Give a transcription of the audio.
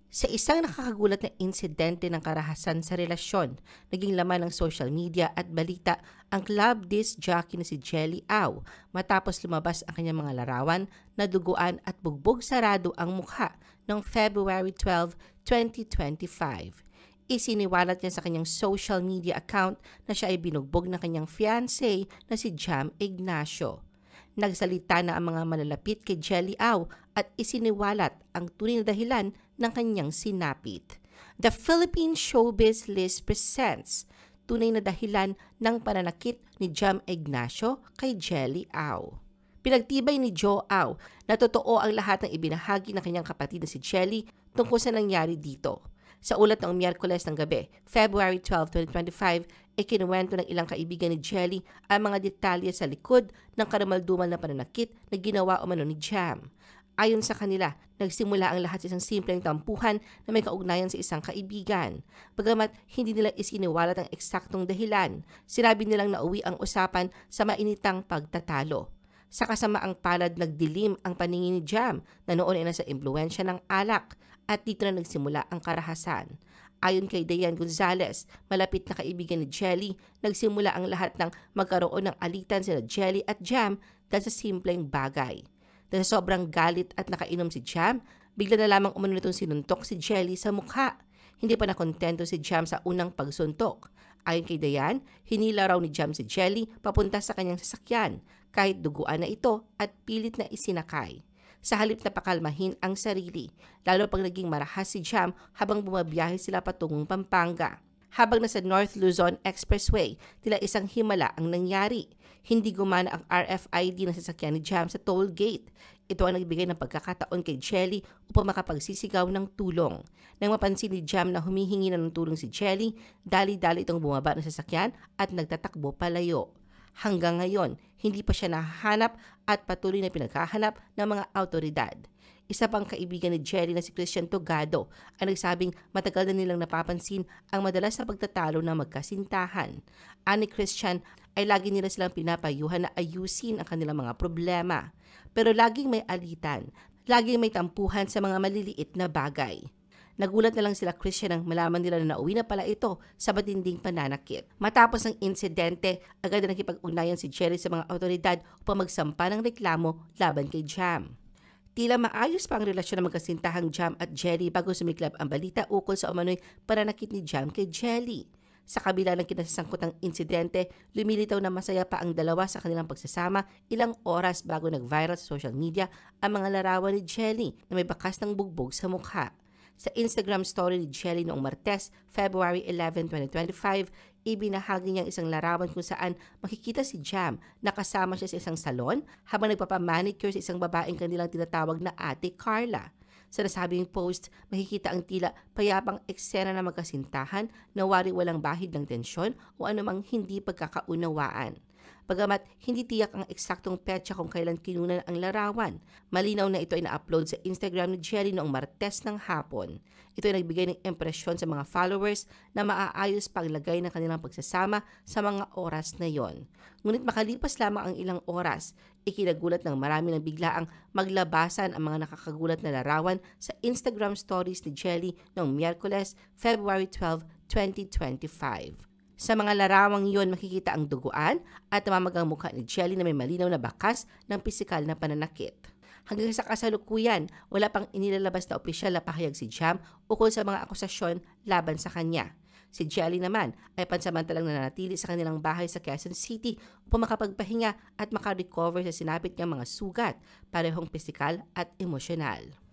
Sa isang nakakagulat na insidente ng karahasan sa relasyon, naging laman ng social media at balita ang club disc jockey na si Jelly Au matapos lumabas ang kanyang mga larawan na duguan at bugbog sarado ang mukha noong February 12, 2025. Isiniwalat niya sa kanyang social media account na siya ay binugbog ng kanyang fiancé na si Jam Ignacio. Nagsalita na ang mga malalapit kay Jelly Au at isiniwalat ang tunay na dahilan ng kanyang sinapit. The Philippine Showbiz List presents tunay na dahilan ng pananakit ni Jam Ignacio kay Jelly Au. Pinagtibay ni Joe Au na totoo ang lahat ng ibinahagi ng kanyang kapatid na si Jelly tungkol sa nangyari dito. Sa ulat ng Miyerkules ng gabi, February 12, 2025, ikinuwento ng ilang kaibigan ni Jelly ang mga detalye sa likod ng karamaldumal na pananakit na ginawa umano ni Jam. Ayon sa kanila, nagsimula ang lahat sa isang simpleng tampuhan na may kaugnayan sa isang kaibigan. Bagamat hindi nila isiniwalat ang eksaktong dahilan, sinabi nilang nauwi ang usapan sa mainitang pagtatalo. Sa kasamaang palad, nagdilim ang paningin ni Jam na noon ay nasa impluwensya ng alak at dito na nagsimula ang karahasan. Ayon kay Dayan Gonzalez, malapit na kaibigan ni Jelly, nagsimula ang lahat ng magkaroon ng alitan sina Jelly at Jam dahil sa simpleng bagay. Dahil sa sobrang galit at nakainom si Jam, bigla na lamang umano nitong sinuntok si Jelly sa mukha. Hindi pa nakontento si Jam sa unang pagsuntok. Ayon kay Dayan, hinila raw ni Jam si Jelly papunta sa kanyang sasakyan, kahit duguan na ito at pilit na isinakay. Sa halip na pakalmahin ang sarili, lalo pag naging marahas si Jam habang bumabiyahe sila patungong Pampanga. Habang nasa North Luzon Expressway, tila isang himala ang nangyari. Hindi gumana ang RFID na sasakyan ni Jam sa toll gate. Ito ang nagbigay ng pagkakataon kay Jelly upang makapagsisigaw ng tulong. Nang mapansin ni Jam na humihingi na ng tulong si Jelly, dali-dali itong bumaba ng sasakyan at nagtatakbo palayo. Hanggang ngayon, hindi pa siya nahahanap at patuloy na pinaghahanap ng mga awtoridad. Isa pang kaibigan ni Jelly na si Christian Togado ang nagsabing matagal na nilang napapansin ang madalas na pagtatalo ng magkasintahan. Ani Christian ay lagi nila silang pinapayuhan na ayusin ang kanilang mga problema. Pero laging may alitan, laging may tampuhan sa mga maliliit na bagay. Nagulat na lang sila Christian nang malaman nila na nauwi na pala ito sa matinding pananakit. Matapos ang insidente, agad na nakipag-ugnayan si Jelly sa mga awtoridad upang magsampa ng reklamo laban kay Jam. Tila maayos pa ang relasyon ng magkasintahang Jam at Jelly bago sumiklab ang balita ukol sa umano'y pananakit ni Jam kay Jelly. Sa kabila ng kinasasangkotang insidente, lumilitaw na masaya pa ang dalawa sa kanilang pagsasama ilang oras bago nag-viral sa social media ang mga larawan ni Jelly na may bakas ng bugbog sa mukha. Sa Instagram story ni Jelly noong Martes, February 11, 2025, ibinahagi niyang isang larawan kung saan makikita si Jam na kasama siya sa isang salon habang nagpapamanicure sa isang babaeng kanilang tinatawag na Ate Carla. Sa nasabing post, makikita ang tila payapang eksena na magkasintahan na wari walang bahid ng tensyon o anumang hindi pagkakaunawaan. Bagamat hindi tiyak ang eksaktong petsa kung kailan kinunan ang larawan, malinaw na ito ay na-upload sa Instagram ni Jelly noong Martes ng hapon. Ito ay nagbigay ng impresyon sa mga followers na maaayos paglagay ng kanilang pagsasama sa mga oras na yon. Ngunit makalipas lamang ang ilang oras, ikinagulat ng marami ng biglaang maglabasan ang mga nakakagulat na larawan sa Instagram stories ni Jelly noong Miyerkules, February 12, 2025. Sa mga larawang iyon, makikita ang duguan at namamagang mukha ni Jelly na may malinaw na bakas ng pisikal na pananakit. Hanggang sa kasalukuyan, wala pang inilalabas na opisyal na pahayag si Jam ukol sa mga akusasyon laban sa kanya. Si Jelly naman ay pansamantalang nananatili sa kanilang bahay sa Quezon City upang makapagpahinga at makarecover sa sinapit niyang mga sugat, parehong pisikal at emosyonal.